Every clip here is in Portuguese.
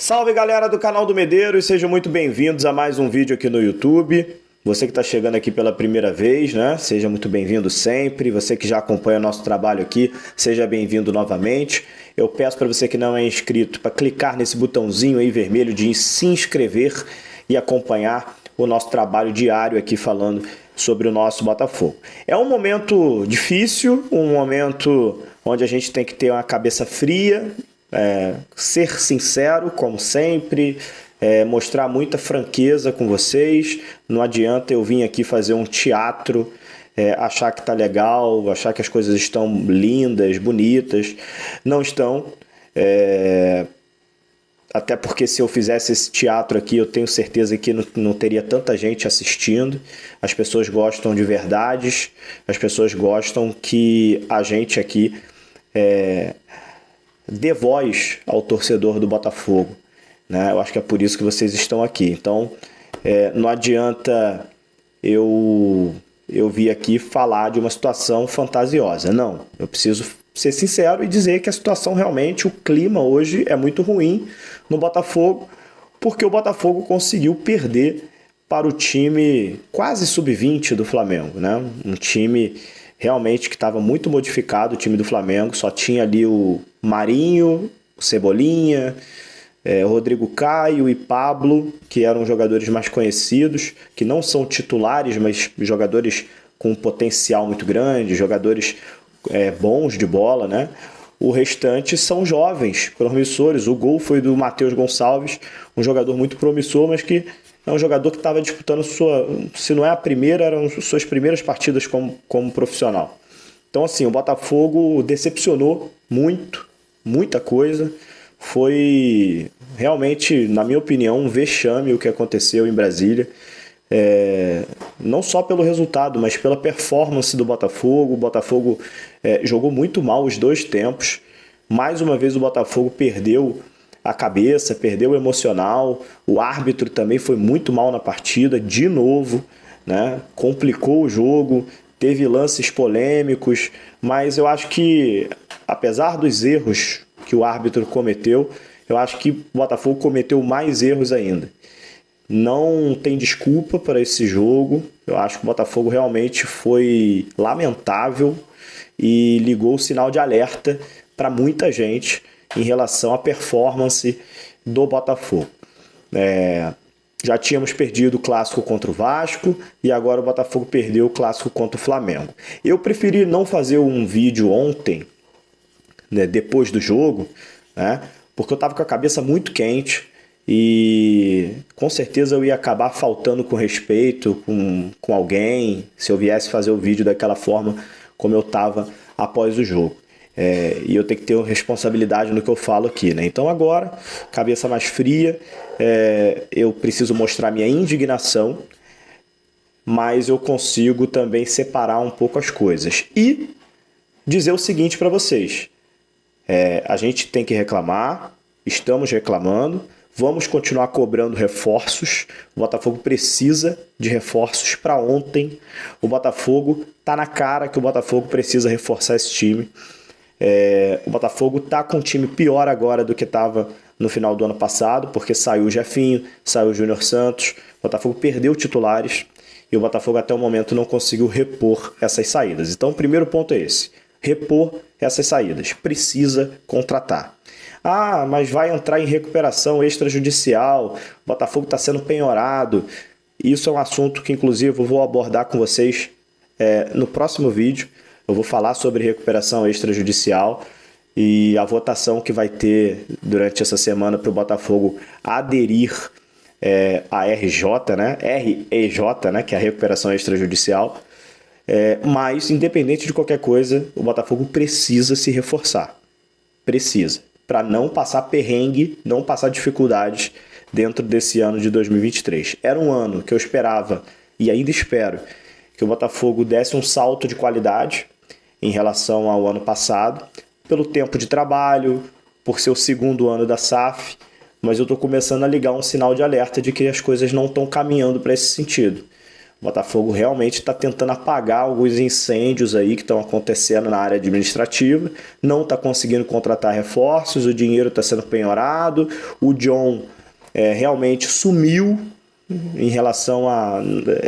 Salve galera do canal do Medeiros, sejam muito bem-vindos a mais um vídeo aqui no YouTube. Você que está chegando aqui pela primeira vez, né? Seja muito bem-vindo sempre. Você que já acompanha o nosso trabalho aqui, seja bem-vindo novamente. Eu peço para você que não é inscrito para clicar nesse botãozinho aí vermelho de se inscrever e acompanhar o nosso trabalho diário aqui falando sobre o nosso Botafogo. É um momento difícil, um momento onde a gente tem que ter uma cabeça fria, ser sincero, como sempre, mostrar muita franqueza com vocês. Não adianta eu vir aqui fazer um teatro, achar que tá legal, achar que as coisas estão lindas, bonitas. Não estão. Até porque se eu fizesse esse teatro aqui, eu tenho certeza que não teria tanta gente assistindo. As pessoas gostam de verdades, as pessoas gostam que a gente aqui dê voz ao torcedor do Botafogo, né? Eu acho que é por isso que vocês estão aqui. Então, não adianta eu vir aqui falar de uma situação fantasiosa. Não, eu preciso ser sincero e dizer que a situação realmente, o clima hoje é muito ruim no Botafogo, porque o Botafogo conseguiu perder para o time quase sub-20 do Flamengo, né? Um time realmente que estava muito modificado, o time do Flamengo, só tinha ali o Marinho, o Cebolinha, o Rodrigo Caio e Pablo, que eram jogadores mais conhecidos, que não são titulares, mas jogadores com potencial muito grande, jogadores bons de bola, né? O restante são jovens, promissores. O gol foi do Matheus Gonçalves, um jogador muito promissor, mas que é um jogador que estava disputando se não é a primeira, eram suas primeiras partidas como profissional. Então, assim, o Botafogo decepcionou muita coisa. Foi realmente, na minha opinião, um vexame o que aconteceu em Brasília. Não só pelo resultado, mas pela performance do Botafogo. O Botafogo jogou muito mal os dois tempos. Mais uma vez o Botafogo perdeu a cabeça, perdeu o emocional. O árbitro também foi muito mal na partida, de novo, né? Complicou o jogo, teve lances polêmicos, mas eu acho que, apesar dos erros que o árbitro cometeu, eu acho que o Botafogo cometeu mais erros ainda. Não tem desculpa para esse jogo. Eu acho que o Botafogo realmente foi lamentável e ligou o sinal de alerta para muita gente em relação à performance do Botafogo. Já tínhamos perdido o clássico contra o Vasco e agora o Botafogo perdeu o clássico contra o Flamengo. Eu preferi não fazer um vídeo ontem, né, depois do jogo, né, porque eu estava com a cabeça muito quente e com certeza eu ia acabar faltando com respeito com alguém se eu viesse fazer o vídeo daquela forma como eu estava após o jogo. E eu tenho que ter responsabilidade no que eu falo aqui, né? Então agora, cabeça mais fria, eu preciso mostrar minha indignação, mas eu consigo também separar um pouco as coisas. E dizer o seguinte para vocês, a gente tem que reclamar, estamos reclamando, vamos continuar cobrando reforços. O Botafogo precisa de reforços para ontem. O Botafogo tá na cara que o Botafogo precisa reforçar esse time. O Botafogo tá com um time pior agora do que estava no final do ano passado, porque saiu o Jefinho, saiu o Júnior Santos, o Botafogo perdeu titulares e o Botafogo até o momento não conseguiu repor essas saídas. Então o primeiro ponto é esse, repor essas saídas, precisa contratar. Mas vai entrar em recuperação extrajudicial, o Botafogo está sendo penhorado. Isso é um assunto que inclusive eu vou abordar com vocês no próximo vídeo. Eu vou falar sobre recuperação extrajudicial e a votação que vai ter durante essa semana para o Botafogo aderir à RJ, né? REJ, né? Que é a recuperação extrajudicial. Mas, independente de qualquer coisa, o Botafogo precisa se reforçar. Precisa. Para não passar perrengue, não passar dificuldades dentro desse ano de 2023. Era um ano que eu esperava, e ainda espero, que o Botafogo desse um salto de qualidade em relação ao ano passado, pelo tempo de trabalho, por ser o segundo ano da SAF, mas eu estou começando a ligar um sinal de alerta de que as coisas não estão caminhando para esse sentido. O Botafogo realmente está tentando apagar alguns incêndios aí que estão acontecendo na área administrativa, não está conseguindo contratar reforços, o dinheiro está sendo penhorado, o John realmente sumiu em relação a...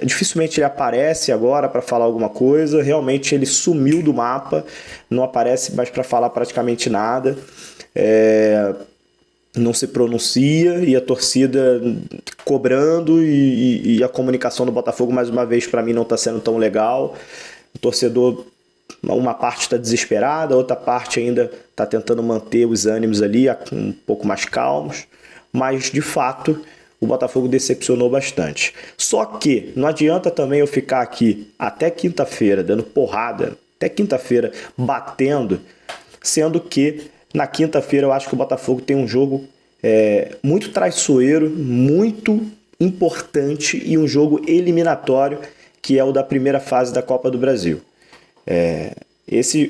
Dificilmente ele aparece agora para falar alguma coisa, realmente ele sumiu do mapa, não aparece mais para falar praticamente nada. Não se pronuncia e a torcida cobrando e a comunicação do Botafogo, mais uma vez, para mim não está sendo tão legal. O torcedor, uma parte está desesperada, a outra parte ainda está tentando manter os ânimos ali um pouco mais calmos, mas de fato o Botafogo decepcionou bastante. Só que não adianta também eu ficar aqui até quinta-feira dando porrada, até quinta-feira batendo, sendo que na quinta-feira eu acho que o Botafogo tem um jogo muito traiçoeiro, muito importante e um jogo eliminatório, que é o da primeira fase da Copa do Brasil.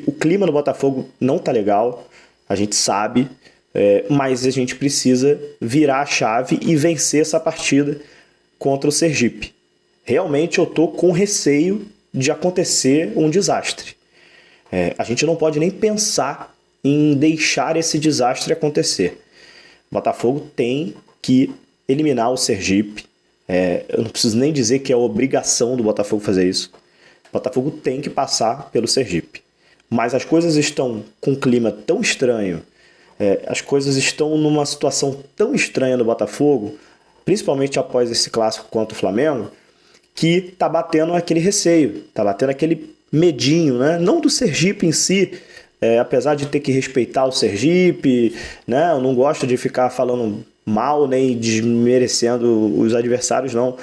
O clima no Botafogo não tá legal, a gente sabe, mas a gente precisa virar a chave e vencer essa partida contra o Sergipe. Realmente eu tô com receio de acontecer um desastre. A gente não pode nem pensar em deixar esse desastre acontecer. O Botafogo tem que eliminar o Sergipe. Eu não preciso nem dizer que é obrigação do Botafogo fazer isso. O Botafogo tem que passar pelo Sergipe. Mas as coisas estão com um clima tão estranho, as coisas estão numa situação tão estranha no Botafogo, principalmente após esse clássico contra o Flamengo, que está batendo aquele receio, está batendo aquele medinho, né? Não do Sergipe em si, apesar de ter que respeitar o Sergipe, né? Eu não gosto de ficar falando mal nem desmerecendo os adversários, não.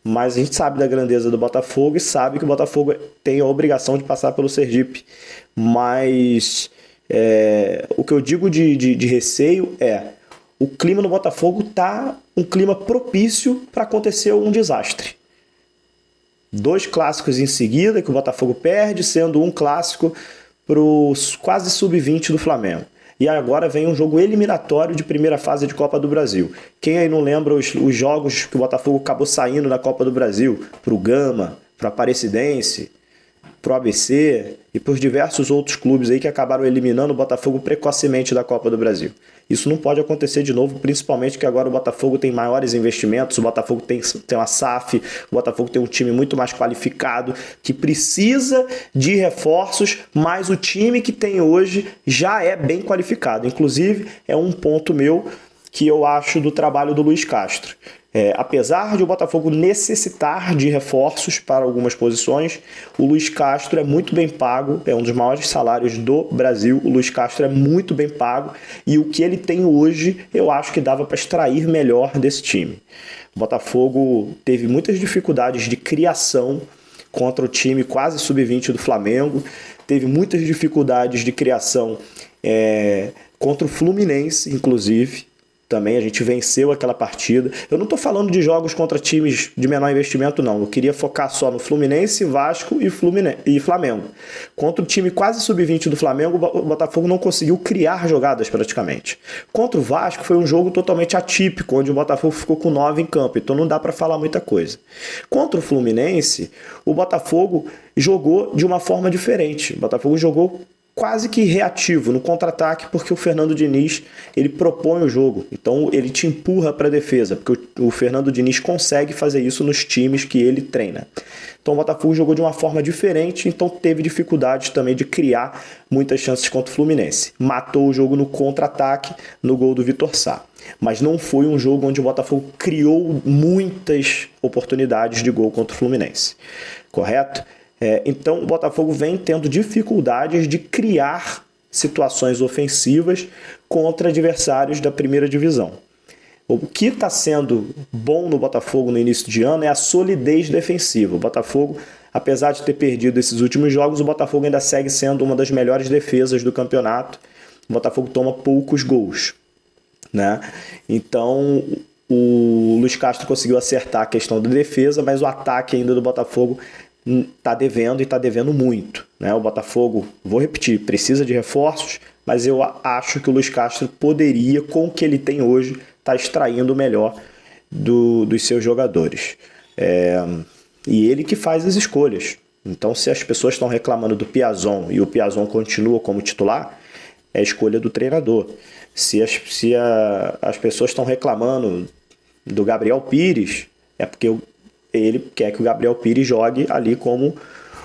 Mas a gente sabe da grandeza do Botafogo e sabe que o Botafogo tem a obrigação de passar pelo Sergipe. Mas o que eu digo de receio o clima no Botafogo está um clima propício para acontecer um desastre. 2 clássicos em seguida que o Botafogo perde, sendo um clássico para os quase sub-20 do Flamengo. E agora vem um jogo eliminatório de primeira fase de Copa do Brasil. Quem aí não lembra os jogos que o Botafogo acabou saindo da Copa do Brasil? Para o Gama, para o Aparecidense, para o ABC e para os diversos outros clubes aí que acabaram eliminando o Botafogo precocemente da Copa do Brasil. Isso não pode acontecer de novo, principalmente que agora o Botafogo tem maiores investimentos, o Botafogo tem uma SAF, o Botafogo tem um time muito mais qualificado, que precisa de reforços, mas o time que tem hoje já é bem qualificado. Inclusive, é um ponto meu que eu acho do trabalho do Luiz Castro. Apesar de o Botafogo necessitar de reforços para algumas posições, o Luiz Castro é muito bem pago, é um dos maiores salários do Brasil, o Luiz Castro é muito bem pago e o que ele tem hoje eu acho que dava para extrair melhor desse time. O Botafogo teve muitas dificuldades de criação contra o time quase sub-20 do Flamengo, teve muitas dificuldades de criação contra o Fluminense, inclusive. Também a gente venceu aquela partida. Eu não estou falando de jogos contra times de menor investimento, não. Eu queria focar só no Fluminense, Vasco e Flamengo. Contra o time quase sub-20 do Flamengo, o Botafogo não conseguiu criar jogadas praticamente. Contra o Vasco foi um jogo totalmente atípico, onde o Botafogo ficou com 9 em campo, então não dá para falar muita coisa. Contra o Fluminense, o Botafogo jogou de uma forma diferente. O Botafogo jogou quase que reativo no contra-ataque, porque o Fernando Diniz ele propõe o jogo, então ele te empurra para a defesa, porque o Fernando Diniz consegue fazer isso nos times que ele treina. Então o Botafogo jogou de uma forma diferente, então teve dificuldade também de criar muitas chances contra o Fluminense. Matou o jogo no contra-ataque, no gol do Vitor Sá. Mas não foi um jogo onde o Botafogo criou muitas oportunidades de gol contra o Fluminense. Correto? Então o Botafogo vem tendo dificuldades de criar situações ofensivas contra adversários da primeira divisão. O que está sendo bom no Botafogo no início de ano é a solidez defensiva. O Botafogo, apesar de ter perdido esses últimos jogos, o Botafogo ainda segue sendo uma das melhores defesas do campeonato. O Botafogo toma poucos gols, né? Então o Luiz Castro conseguiu acertar a questão da defesa, mas o ataque ainda do Botafogo está devendo e está devendo muito, né? O Botafogo, vou repetir, precisa de reforços, mas eu acho que o Luiz Castro poderia, com o que ele tem hoje, estar extraindo o melhor dos seus jogadores. E ele que faz as escolhas. Então, se as pessoas estão reclamando do Piazon e o Piazon continua como titular, é a escolha do treinador. Se as pessoas estão reclamando do Gabriel Pires, é porque ele quer que o Gabriel Pires jogue ali como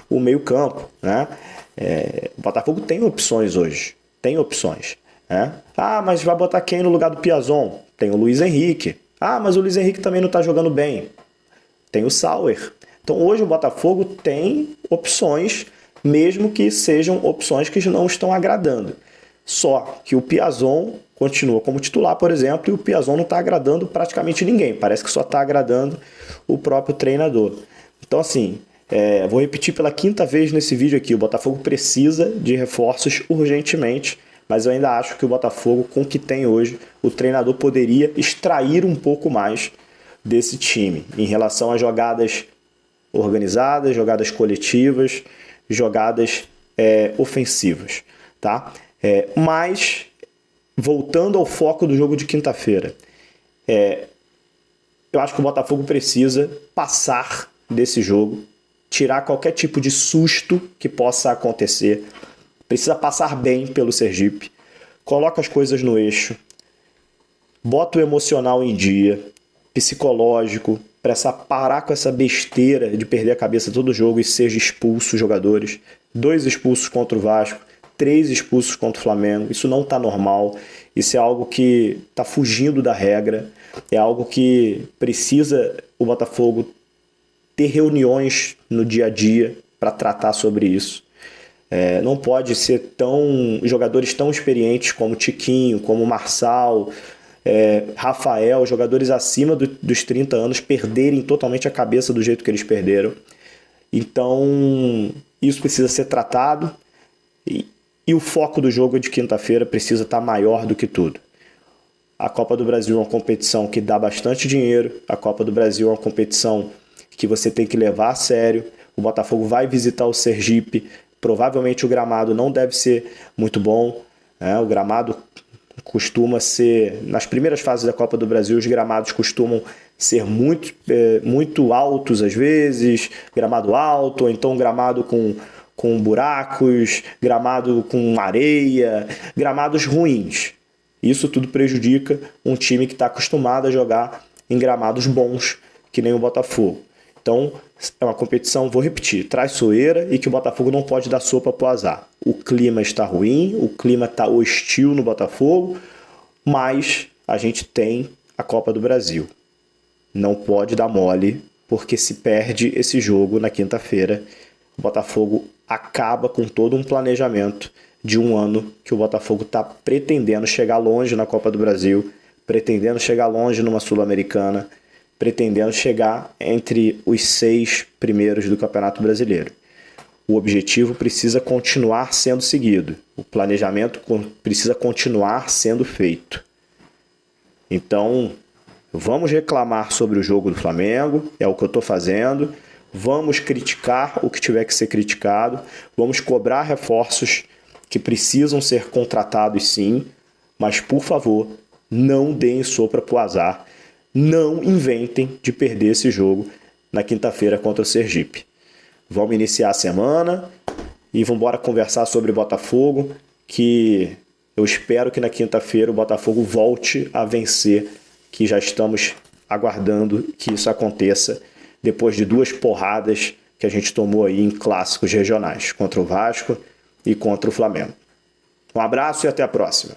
o meio-campo, né? O Botafogo tem opções hoje. Tem opções. Né? Ah, mas vai botar quem no lugar do Piazon? Tem o Luiz Henrique. Ah, mas o Luiz Henrique também não está jogando bem. Tem o Sauer. Então hoje o Botafogo tem opções, mesmo que sejam opções que não estão agradando. Só que o Piazon continua como titular, por exemplo, e o Piazon não está agradando praticamente ninguém. Parece que só está agradando o próprio treinador. Então, assim, vou repetir pela 5ª vez nesse vídeo aqui. O Botafogo precisa de reforços urgentemente, mas eu ainda acho que o Botafogo, com o que tem hoje, o treinador poderia extrair um pouco mais desse time em relação a jogadas organizadas, jogadas coletivas, jogadas ofensivas, tá? Mas, voltando ao foco do jogo de quinta-feira, eu acho que o Botafogo precisa passar desse jogo, tirar qualquer tipo de susto que possa acontecer, precisa passar bem pelo Sergipe, coloca as coisas no eixo, bota o emocional em dia, psicológico, para parar com essa besteira de perder a cabeça todo jogo e seja expulso os jogadores. 2 expulsos contra o Vasco, 3 expulsos contra o Flamengo. Isso não está normal. Isso é algo que está fugindo da regra. É algo que precisa o Botafogo ter reuniões no dia a dia para tratar sobre isso. Não pode ser jogadores tão experientes como Tiquinho, como Marçal, Rafael, jogadores acima dos 30 anos, perderem totalmente a cabeça do jeito que eles perderam. Então, isso precisa ser tratado e o foco do jogo de quinta-feira precisa estar maior do que tudo. A Copa do Brasil é uma competição que dá bastante dinheiro, a Copa do Brasil é uma competição que você tem que levar a sério. O Botafogo vai visitar o Sergipe, provavelmente o gramado não deve ser muito bom, né? O gramado costuma ser, nas primeiras fases da Copa do Brasil, os gramados costumam ser muito altos às vezes, gramado alto, ou então gramado com buracos, gramado com areia, gramados ruins. Isso tudo prejudica um time que está acostumado a jogar em gramados bons, que nem o Botafogo. Então, é uma competição, vou repetir, traiçoeira e que o Botafogo não pode dar sopa pro azar. O clima está ruim, o clima está hostil no Botafogo, mas a gente tem a Copa do Brasil. Não pode dar mole, porque se perde esse jogo na quinta-feira, o Botafogo acaba com todo um planejamento de um ano que o Botafogo está pretendendo chegar longe na Copa do Brasil, pretendendo chegar longe numa Sul-Americana, pretendendo chegar entre os 6 primeiros do Campeonato Brasileiro. O objetivo precisa continuar sendo seguido. O planejamento precisa continuar sendo feito. Então, vamos reclamar sobre o jogo do Flamengo, é o que eu estou fazendo. Vamos criticar o que tiver que ser criticado. Vamos cobrar reforços que precisam ser contratados sim, mas, por favor, não deem sopa pro azar. Não inventem de perder esse jogo na quinta-feira contra o Sergipe. Vamos iniciar a semana e vamos embora conversar sobre Botafogo, que eu espero que na quinta-feira o Botafogo volte a vencer, que já estamos aguardando que isso aconteça depois de 2 porradas que a gente tomou aí em clássicos regionais, contra o Vasco e contra o Flamengo. Um abraço e até a próxima.